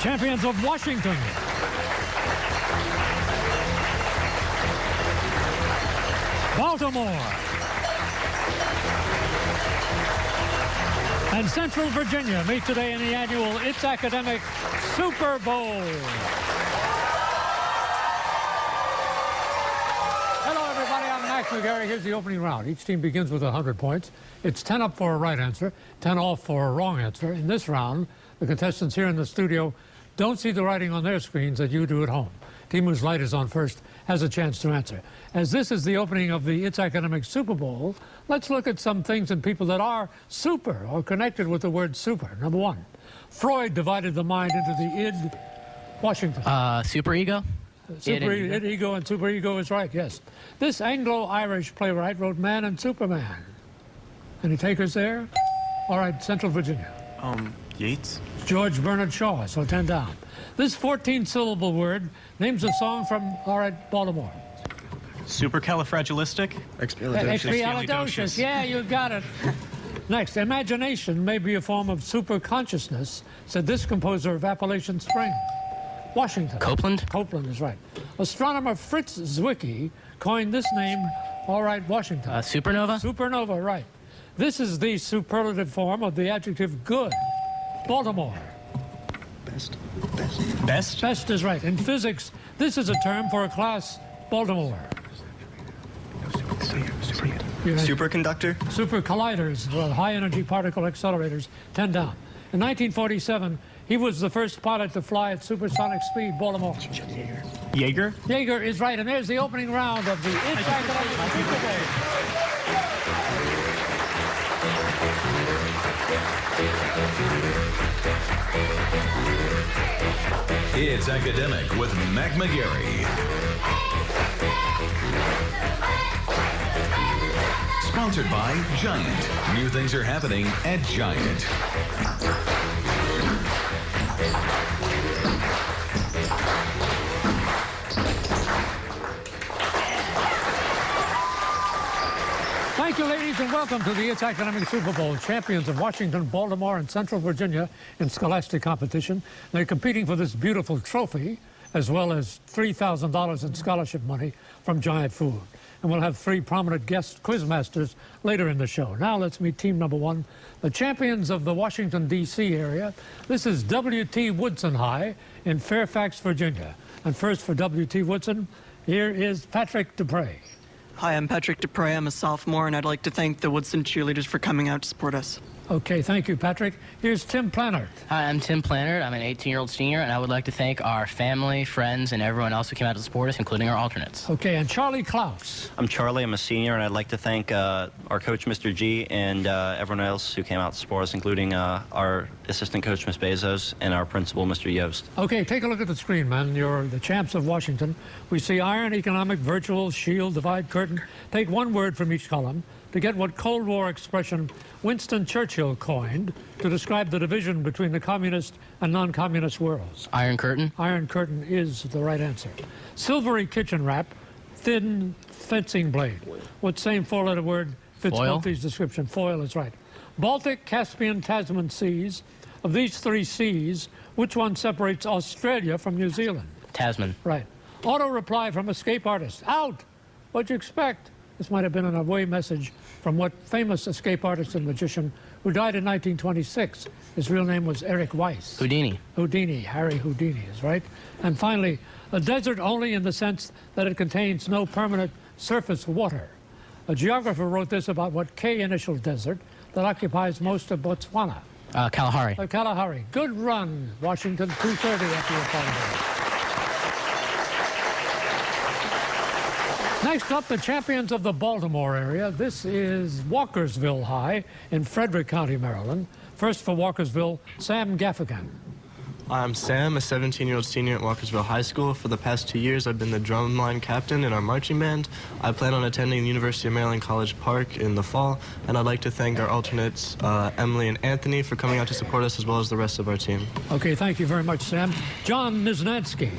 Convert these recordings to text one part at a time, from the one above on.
champions of Washington. Baltimore. And Central Virginia meet today in the annual It's Academic Super Bowl. Hello, everybody. I'm Mac MacGarry. Here's the opening round. Each team begins with 100 points. It's 10 up for a right answer, 10 off for a wrong answer. In this round, the contestants here in the studio don't see the writing on their screens that you do at home. Team whose light is on first has a chance to answer. As this is the opening of the It's Academic Super Bowl, let's look at some things and people that are super or connected with the word super. Number one, Freud divided the mind into the id. Washington. Superego? Id, ego, and superego is right, yes. This Anglo-Irish playwright wrote Man and Superman. Any takers there? All right, Central Virginia. Yeats? George Bernard Shaw, so 10 down. This 14-syllable word names a song from, all right, Baltimore. Supercalifragilistic? Expialidocious. Yeah, you got it. Next, imagination may be a form of superconsciousness, said this composer of Appalachian Spring. Washington. Copeland? Copeland is right. Astronomer Fritz Zwicky coined this name, all right, Washington. Supernova? Supernova, right. This is the superlative form of the adjective good. Baltimore. Best? Best is right. In physics, this is a term for a class. Baltimore. Superconductor? Super colliders, well, high-energy particle accelerators, 10 down. In 1947, he was the first pilot to fly at supersonic speed. Baltimore. Jaeger? Jaeger is right, and there's the opening round of the It's Academic Super Bowl. It's Academic with Mac MacGarry. Sponsored by Giant. New things are happening at Giant. Thank you, ladies, and welcome to the It's Academic Super Bowl. Champions of Washington, Baltimore, and Central Virginia in scholastic competition. They're competing for this beautiful trophy, as well as $3,000 in scholarship money from Giant Food. And we'll have 3 prominent guest quizmasters later in the show. Now let's meet team number 1, the champions of the Washington, D.C. area. This is W.T. Woodson High in Fairfax, Virginia. And first for W.T. Woodson, here is Patrick Dupre. Hi, I'm Patrick Dupre. I'm a sophomore, and I'd like to thank the Woodson cheerleaders for coming out to support us. Okay, thank you, Patrick. Here's Tim Plannert. Hi, I'm Tim Plannert. I'm an 18-year-old senior, and I would like to thank our family, friends, and everyone else who came out to support us, including our alternates. Okay, and Charlie Klaus. I'm Charlie. I'm a senior, and I'd like to thank our coach, Mr. G, and everyone else who came out to support us, including our assistant coach, Ms. Bezos, and our principal, Mr. Yost. Okay, take a look at the screen, man. You're the champs of Washington. We see iron, economic, virtual, shield, divide, curtain. Take one word from each column to get what Cold War expression Winston Churchill coined to describe the division between the communist and non-communist worlds. Iron Curtain? Iron Curtain is the right answer. Silvery kitchen wrap, thin fencing blade. What same 4-letter word fits both these descriptions? Foil is right. Baltic, Caspian, Tasman seas. Of these 3 seas, which one separates Australia from New Zealand? Tasman. Right. Auto reply from escape artist. Out! What'd you expect? This might have been an away message from what famous escape artist and magician who died in 1926. His real name was Eric Weiss. Houdini. Houdini, Harry Houdini is right. And finally, a desert only in the sense that it contains no permanent surface water. A geographer wrote this about what K-initial desert that occupies most of Botswana. Kalahari. Kalahari. Good run, Washington, 2:30 at the Apollo. Next up, the champions of the Baltimore area. This is Walkersville High in Frederick County, Maryland. First for Walkersville, Sam Gaffigan. I'm Sam, a 17-year-old senior at Walkersville High School. For the past 2 years, I've been the drumline captain in our marching band. I plan on attending the University of Maryland College Park in the fall, and I'd like to thank our alternates, Emily and Anthony, for coming out to support us, as well as the rest of our team. Okay, thank you very much, Sam. John Niznansky.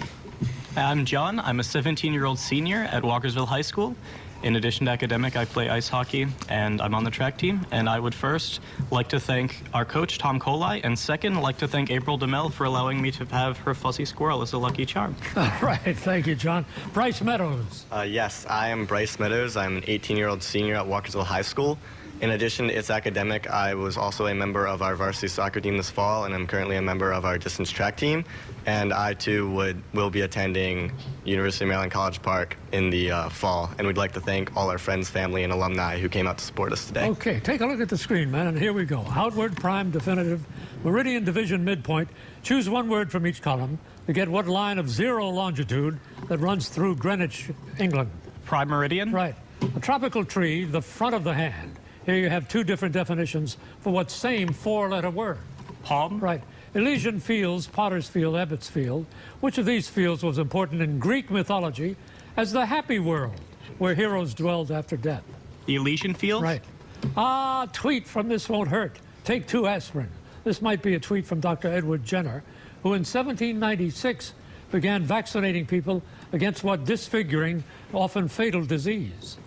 I'm John. I'm a 17-year-old senior at Walkersville High School, In addition to academic, I play ice hockey, and I'm on the track team. And I would first like to thank our coach, Tom Colai, and second, like to thank April DeMel for allowing me to have her fuzzy squirrel as a lucky charm. All right, thank you, John. Bryce Meadows. Yes, I am Bryce Meadows. I'm an 18-year-old senior at Walkersville High School. In addition to its academic, I was also a member of our varsity soccer team this fall, and I'm currently a member of our distance track team. And I, too, will be attending University of Maryland College Park in the fall. And we'd like to thank all our friends, family, and alumni who came out to support us today. Okay, take a look at the screen, man, and here we go. Outward, prime, definitive, meridian, division, midpoint. Choose one word from each column to get what line of zero longitude that runs through Greenwich, England. Prime Meridian? Right. A tropical tree, the front of the hand. Here you have two different definitions for what same four-letter word. Palm? Right. Elysian fields, Potter's Field, Ebbets Field. Which of these fields was important in Greek mythology as the happy world, where heroes dwelled after death? The Elysian fields? Right. Tweet from This Won't Hurt. Take 2 aspirin. This might be a tweet from Dr. Edward Jenner, who in 1796 began vaccinating people against what disfiguring, often fatal disease?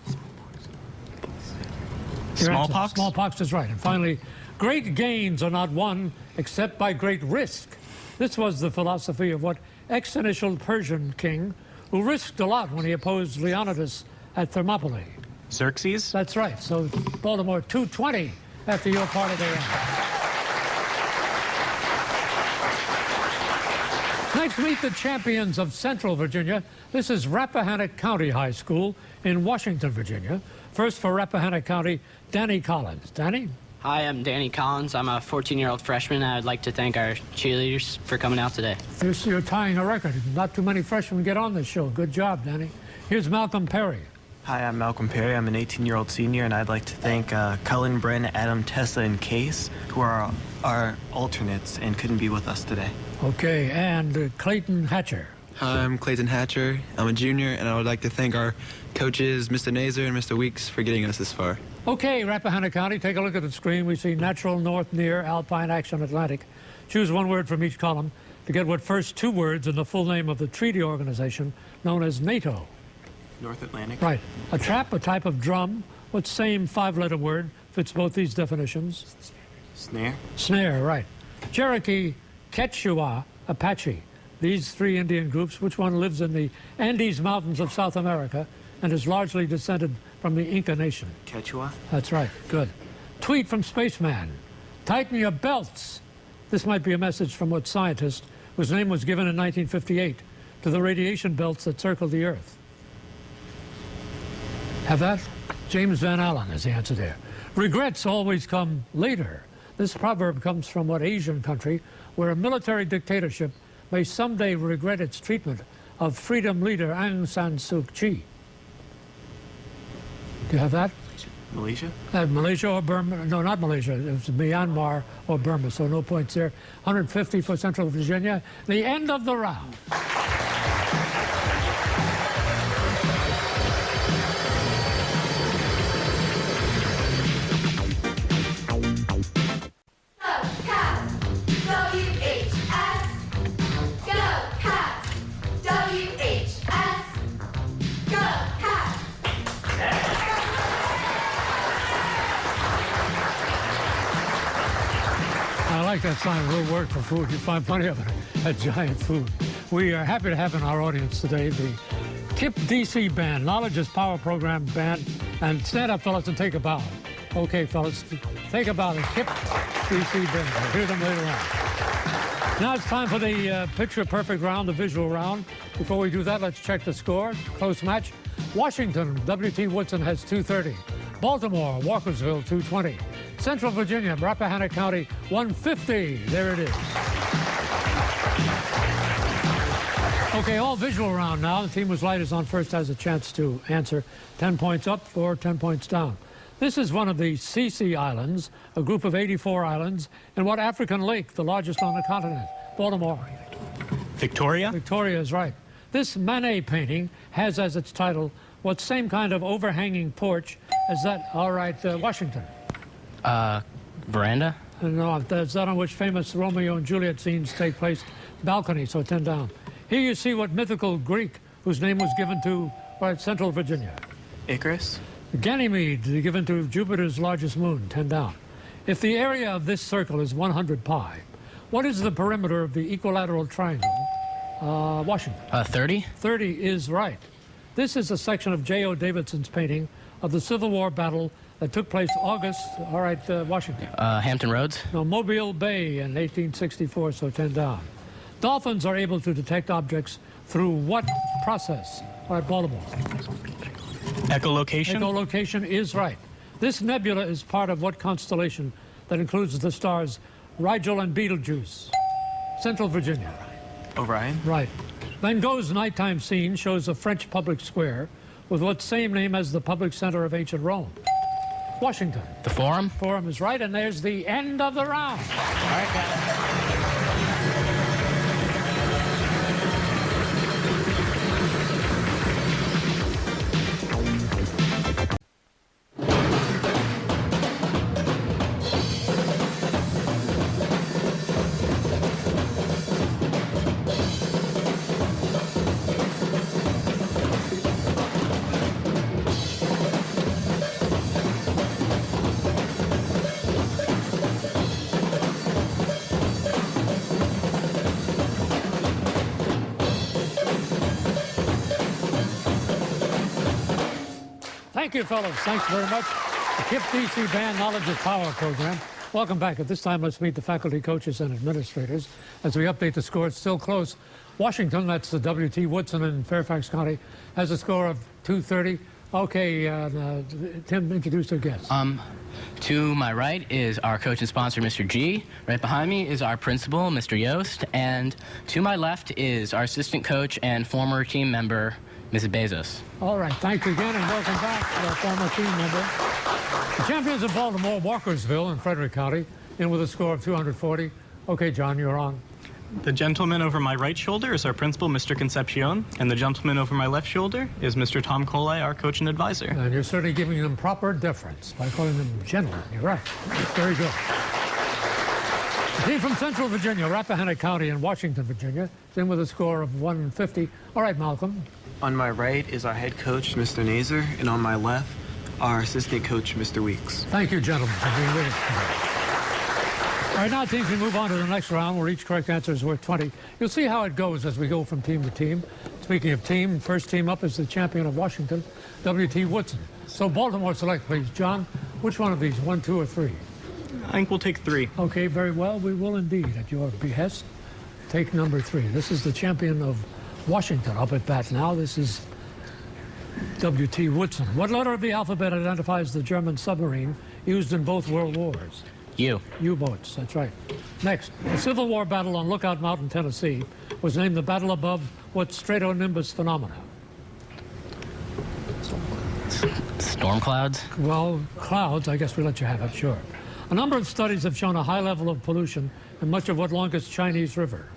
Smallpox? Smallpox is right. And finally, great gains are not won except by great risk. This was the philosophy of what ex-initial Persian king who risked a lot when he opposed Leonidas at Thermopylae. Xerxes? That's right. So Baltimore 220 after your part of the end. Next, meet the champions of Central Virginia. This is Rappahannock County High School in Washington, Virginia. First for Rappahannock County, Danny Collins. Danny? Hi, I'm Danny Collins. I'm a 14-year-old freshman. I would like to thank our cheerleaders for coming out today. You're tying a record. Not too many freshmen get on this show. Good job, Danny. Here's Malcolm Perry. Hi, I'm Malcolm Perry. I'm an 18-year-old senior, and I'd like to thank Cullen, Bren, Adam, Tessa, and Case, who are our alternates and couldn't be with us today. Okay, and Clayton Hatcher. Hi, I'm Clayton Hatcher. I'm a junior, and I would like to thank our coaches, Mr. Nazer and Mr. Weeks, for getting us this far. Okay, Rappahannock County, take a look at the screen. We see natural, north, near, Alpine, action, Atlantic. Choose one word from each column to get what first 2 words in the full name of the treaty organization known as NATO. North Atlantic. Right. A trap, a type of drum. What same 5-letter word fits both these definitions? Snare. Snare, right. Cherokee, Quechua, Apache. These 3 Indian groups, which one lives in the Andes Mountains of South America and is largely descended from the Inca nation? Quechua. That's right. Good. Tweet from Spaceman. Tighten your belts. This might be a message from what scientist whose name was given in 1958 to the radiation belts that circle the Earth. Have that? James Van Allen is the answer there. Regrets always come later. This proverb comes from what Asian country where a military dictatorship may someday regret its treatment of freedom leader Aung San Suu Kyi. Do you have that? Malaysia? Malaysia or Burma? No, not Malaysia. It was Myanmar or Burma, so no points there. 150 for Central Virginia. The end of the round. I like that sign, we'll work for food. You find plenty of it at Giant Food. We are happy to have in our audience today the KIP DC Band, Knowledge is Power Program Band. And stand up, fellas, and take a bow. Okay, fellas, take a bow. The KIP DC Band. We'll hear them later on. Now it's time for the picture perfect round, the visual round. Before we do that, let's check the score. Close match. Washington, W.T. Woodson has 230. Baltimore, Walkersville, 220. Central Virginia, Rappahannock County, 150. There it is. Okay, all visual round now. The team whose light is on first has a chance to answer 10 points up or 10 points down. This is one of the Sisi Islands, a group of 84 islands, in what African lake, the largest on the continent? Baltimore. Victoria? Victoria is right. This Manet painting has as its title what same kind of overhanging porch as that? All right, Washington. Veranda? No, that's that on which famous Romeo and Juliet scenes take place. Balcony, so 10 down. Here you see what mythical Greek whose name was given to Central Virginia. Icarus. Ganymede, given to Jupiter's largest moon, 10 down. If the area of this circle is 100 pi, what is the perimeter of the equilateral triangle? Washington. 30. 30 is right. This is a section of J.O. Davidson's painting of the Civil War battle that took place August. All right, Washington. Hampton Roads. No, Mobile Bay in 1864, so 10 down. Dolphins are able to detect objects through what process? All right, Baltimore. Echolocation. Echolocation is right. This nebula is part of what constellation that includes the stars Rigel and Betelgeuse? Central Virginia. Orion. Right. Van Gogh's nighttime scene shows a French public square with what same name as the public center of ancient Rome? Washington. The Forum. Forum is right, and there's the end of the round. All right, guys. Thank you, fellows. Thanks very much. The KIPP DC Band Knowledge is Power program. Welcome back. At this time, let's meet the faculty, coaches, and administrators as we update the score. It's still close. Washington, that's the W.T. Woodson in Fairfax County, has a score of 230. Okay, Tim, introduce our guests. To my right is our coach and sponsor, Mr. G. Right behind me is our principal, Mr. Yost. And to my left is our assistant coach and former team member, Mrs. Bezos. All right, thank you again, and welcome back to our former team member. The champions of Baltimore, Walkersville in Frederick County, in with a score of 240. Okay, John, you're on. The gentleman over my right shoulder is our principal, Mr. Concepcion, and the gentleman over my left shoulder is Mr. Tom Coley, our coach and advisor. And you're certainly giving them proper deference by calling them gentlemen. You're right. Very good. The team from Central Virginia, Rappahannock County in Washington, Virginia, is in with a score of 150. All right, Malcolm. On my right is our head coach, Mr. Nazer, and on my left, our assistant coach, Mr. Weeks. Thank you, gentlemen, for being with us. All right, now teams, we move on to the next round where each correct answer is worth 20. You'll see how it goes as we go from team to team. Speaking of team, first team up is the champion of Washington, W.T. Woodson. So Baltimore select, please. John, which one of these, 1, 2, or 3? I think we'll take 3. Okay, very well. We will indeed, at your behest, take number 3. This is the champion of Washington up at bat now. This is W.T. Woodson. What letter of the alphabet identifies the German submarine used in both World Wars? U. U-boats, that's right. Next, the Civil War battle on Lookout Mountain, Tennessee, was named the battle above what stratonimbus phenomena? Storm clouds? Well, clouds, I guess we let you have it, sure. A number of studies have shown a high level of pollution in much of what longest Chinese river?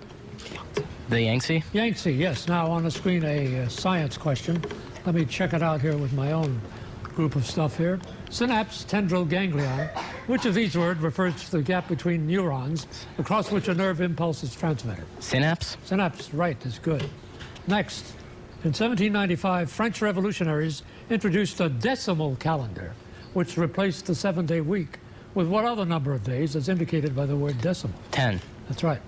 The Yangtze? Yangtze, yes. Now on the screen, a science question. Let me check it out here with my own group of stuff here. Synapse, tendril, ganglion. Which of these words refers to the gap between neurons across which a nerve impulse is transmitted? Synapse? Synapse, right, is good. Next, in 1795, French revolutionaries introduced a decimal calendar, which replaced the 7-day week with what other number of days as indicated by the word decimal? 10. That's right.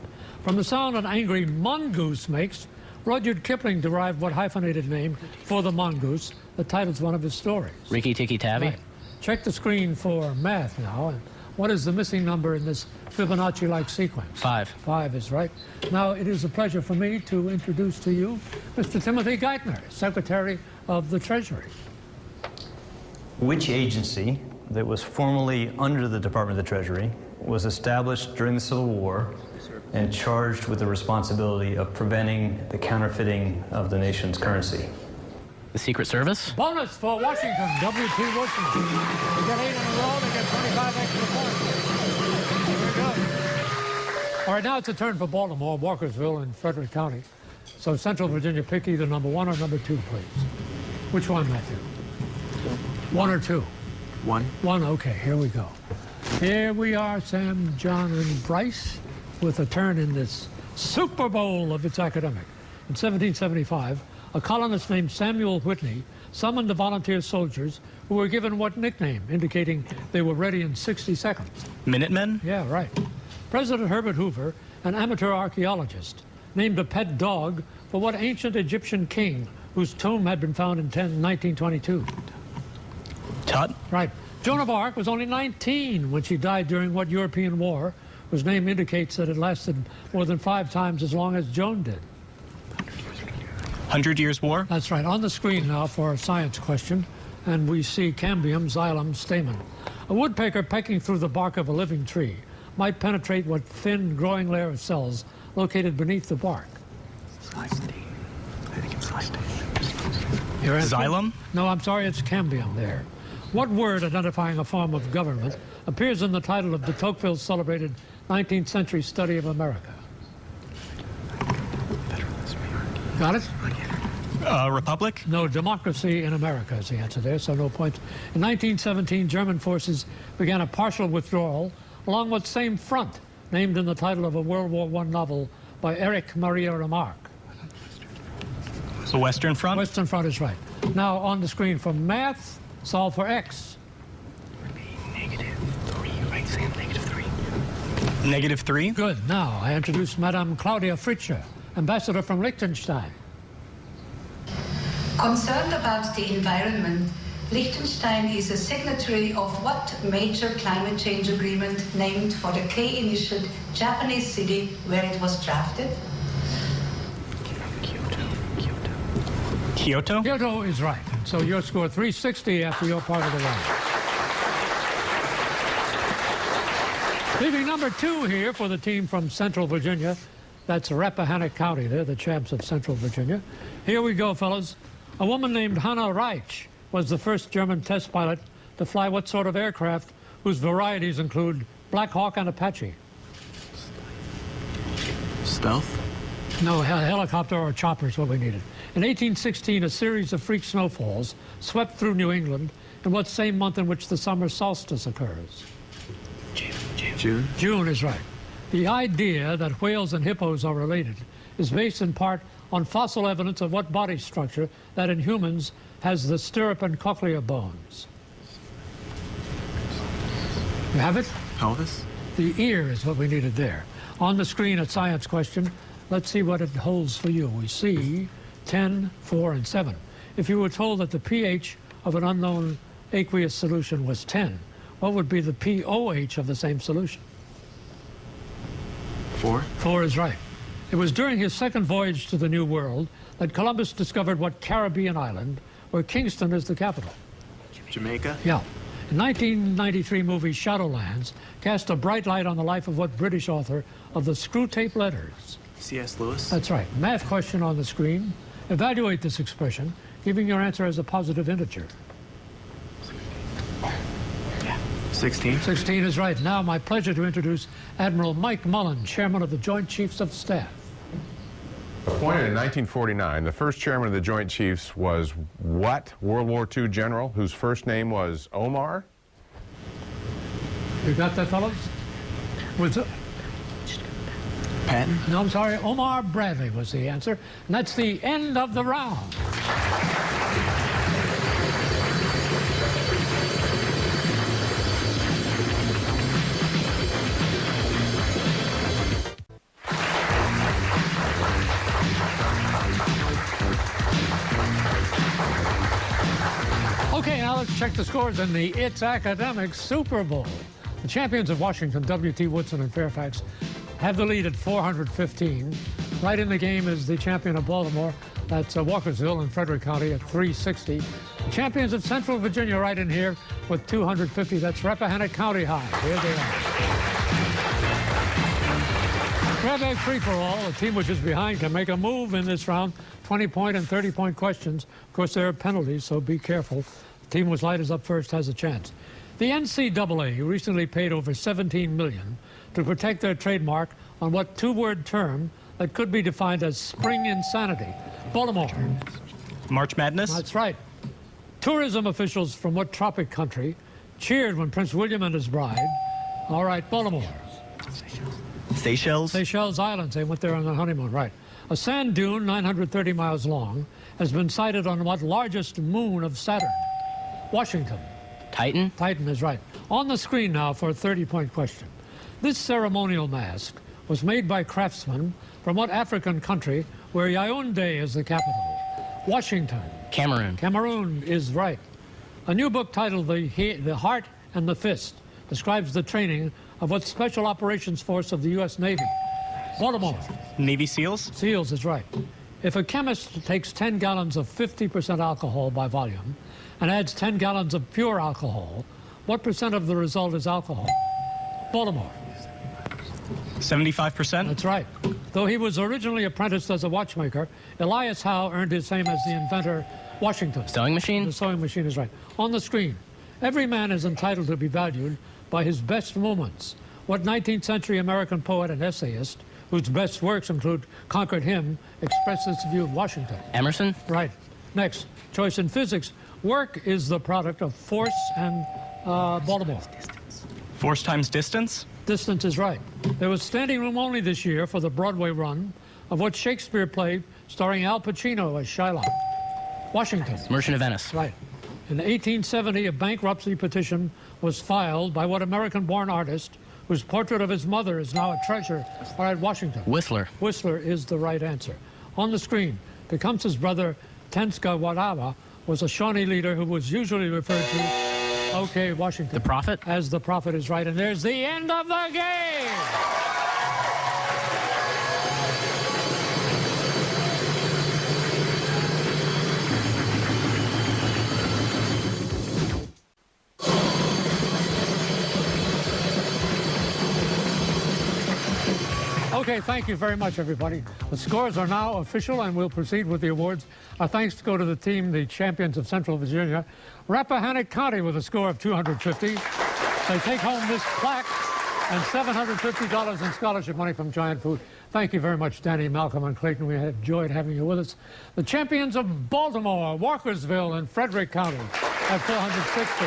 From the sound an angry mongoose makes, Rudyard Kipling derived what hyphenated name for the mongoose that titles one of his stories? Rikki Tikki Tavi? Right. Check the screen for math now. And what is the missing number in this Fibonacci-like sequence? 5. 5 is right. Now, it is a pleasure for me to introduce to you Mr. Timothy Geithner, Secretary of the Treasury. Which agency that was formerly under the Department of the Treasury was established during the Civil War and charged with the responsibility of preventing the counterfeiting of the nation's currency? The Secret Service? Bonus for Washington, W.T. Woodson. They get 8 in a row, they get 25 extra points. Here we go. All right, now it's a turn for Baltimore, Walkersville, and Frederick County. So Central Virginia, pick either number 1 or number 2, please. Which one, Matthew? 1 or 2? 1. 1, okay, here we go. Here we are, Sam, John, and Bryce, with a turn in this Super Bowl of its academic. In 1775, a colonist named Samuel Whitney summoned the volunteer soldiers who were given what nickname, indicating they were ready in 60 seconds? Minutemen? Yeah, right. President Herbert Hoover, an amateur archaeologist, named a pet dog for what ancient Egyptian king whose tomb had been found in 1922? Tut? Right. Joan of Arc was only 19 when she died during what European war, whose name indicates that it lasted more than 5 times as long as Joan did? 100 Years' War? That's right. On the screen now for a science question, and we see cambium, xylem, stamen. A woodpecker pecking through the bark of a living tree might penetrate what thin, growing layer of cells located beneath the bark? I think it's Xylem? No, I'm sorry, it's cambium there. What word identifying a form of government appears in the title of de Tocqueville's celebrated 19th century study of America? Got it? Republic? No, democracy in America is the answer there, so no points. In 1917, German forces began a partial withdrawal along what same front, named in the title of a World War I novel by Erich Maria Remarque. The Western Front? Western Front is right. Now on the screen for math, solve for x. -3, right, Sam? -3. -3? Good. Now I introduce Madame Claudia Fritzsche, ambassador from Liechtenstein. Concerned about the environment, Liechtenstein is a signatory of what major climate change agreement named for the K-initialed Japanese city where it was drafted? Kyoto? Kyoto is right. So your score 360 after your part of the round. Leaving number 2 here for the team from Central Virginia. That's Rappahannock County. They're the champs of Central Virginia. Here we go, fellas. A woman named Hannah Reich was the first German test pilot to fly what sort of aircraft whose varieties include Black Hawk and Apache? Stealth? No, helicopter or chopper is what we needed. In 1816, a series of freak snowfalls swept through New England in what same month in which the summer solstice occurs? June? June is right. The idea that whales and hippos are related is based in part on fossil evidence of what body structure that in humans has the stirrup and cochlea bones. You have it? Pelvis? The ear is what we needed there. On the screen, a science question. Let's see what it holds for you. We see 10, 4, and 7. If you were told that the pH of an unknown aqueous solution was 10, what would be the pOH of the same solution? 4? 4 is right. It was during his second voyage to the New World that Columbus discovered what Caribbean island, where Kingston is the capital? Jamaica? Yeah. The 1993 movie Shadowlands cast a bright light on the life of what British author of the Screwtape Letters? C.S. Lewis? That's right. Math question on the screen. Evaluate this expression, giving your answer as a positive integer. 16? 16 is right. Now, my pleasure to introduce Admiral Mike Mullen, Chairman of the Joint Chiefs of Staff. Appointed in 1949, the first chairman of the Joint Chiefs was what World War II general whose first name was Omar? You got that, fellas? Was it? Patton? No, I'm sorry. Omar Bradley was the answer. And that's the end of the round. Okay, now let's check the scores in the It's Academics Super Bowl. The champions of Washington, W.T. Woodson and Fairfax, have the lead at 415. Right in the game is the champion of Baltimore. That's Walkersville in Frederick County at 360. The champions of Central Virginia right in here with 250. That's Rappahannock County High. Here they are. Grab bag free-for-all. The team which is behind can make a move in this round. 20-point and 30-point questions. Of course, there are penalties, so be careful. The team which light is up first has a chance. The NCAA recently paid over $17 million to protect their trademark on what two-word term that could be defined as spring insanity. Baltimore. March Madness? That's right. Tourism officials from what tropic country cheered when Prince William and his bride? All right, Baltimore. Seychelles? Seychelles Islands. They went there on their honeymoon, right. A sand dune 930 miles long has been sighted on what largest moon of Saturn? Washington. Titan? Titan is right. On the screen now for a 30-point question. This ceremonial mask was made by craftsmen from what African country where Yaoundé is the capital? Washington. Cameroon. Cameroon is right. A new book titled The Heart and the Fist describes the training of what Special Operations Force of the U.S. Navy? Baltimore. Navy SEALs? SEALs is right. If a chemist takes 10 gallons of 50% alcohol by volume and adds 10 gallons of pure alcohol, what percent of the result is alcohol? Baltimore. 75%? That's right. Though he was originally apprenticed as a watchmaker, Elias Howe earned his fame as the inventor Washington. Sewing machine? The sewing machine is right. On the screen, every man is entitled to be valued by his best moments. What 19th century American poet and essayist, whose best works include Conquered Hymn, expressed this view of Washington? Emerson? Right. Next, choice in physics. Work is the product of force and Baltimore. Force times distance? Distance is right. There was standing room only this year for the Broadway run of what Shakespeare played starring Al Pacino as Shylock? Washington. Merchant of Venice. Right. In 1870, a bankruptcy petition was filed by what American-born artist whose portrait of his mother is now a treasure? All right, Washington. Whistler. Whistler is the right answer. On the screen, Tecumseh's brother, Tenska Wadawa, was a Shawnee leader who was usually referred to, okay, Washington. The Prophet? As the Prophet is right. And there's the end of the game. Okay, thank you very much, everybody. The scores are now official, and we'll proceed with the awards. Our thanks go to the team, the champions of Central Virginia, Rappahannock County, with a score of 250. They take home this plaque and $750 in scholarship money from Giant Food. Thank you very much, Danny, Malcolm, and Clayton. We have enjoyed having you with us. The champions of Baltimore, Walkersville, and Frederick County at 460.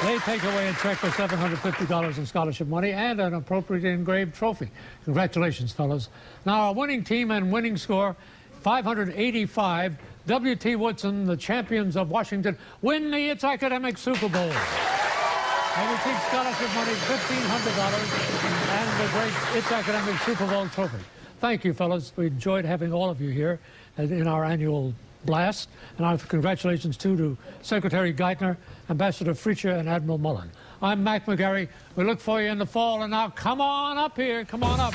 They take away a check for $750 in scholarship money and an appropriately engraved trophy. Congratulations, fellas. Now, our winning team and winning score, 585. W.T. Woodson, the champions of Washington, win the It's Academic Super Bowl. They receive scholarship money, $1,500, and the great It's Academic Super Bowl trophy. Thank you, fellas. We enjoyed having all of you here in our annual blast. And our congratulations, too, to Secretary Geithner, Ambassador Fritz, and Admiral Mullen. I'm Mac MacGarry. We look for you in the fall. And now, come on up here. Come on up.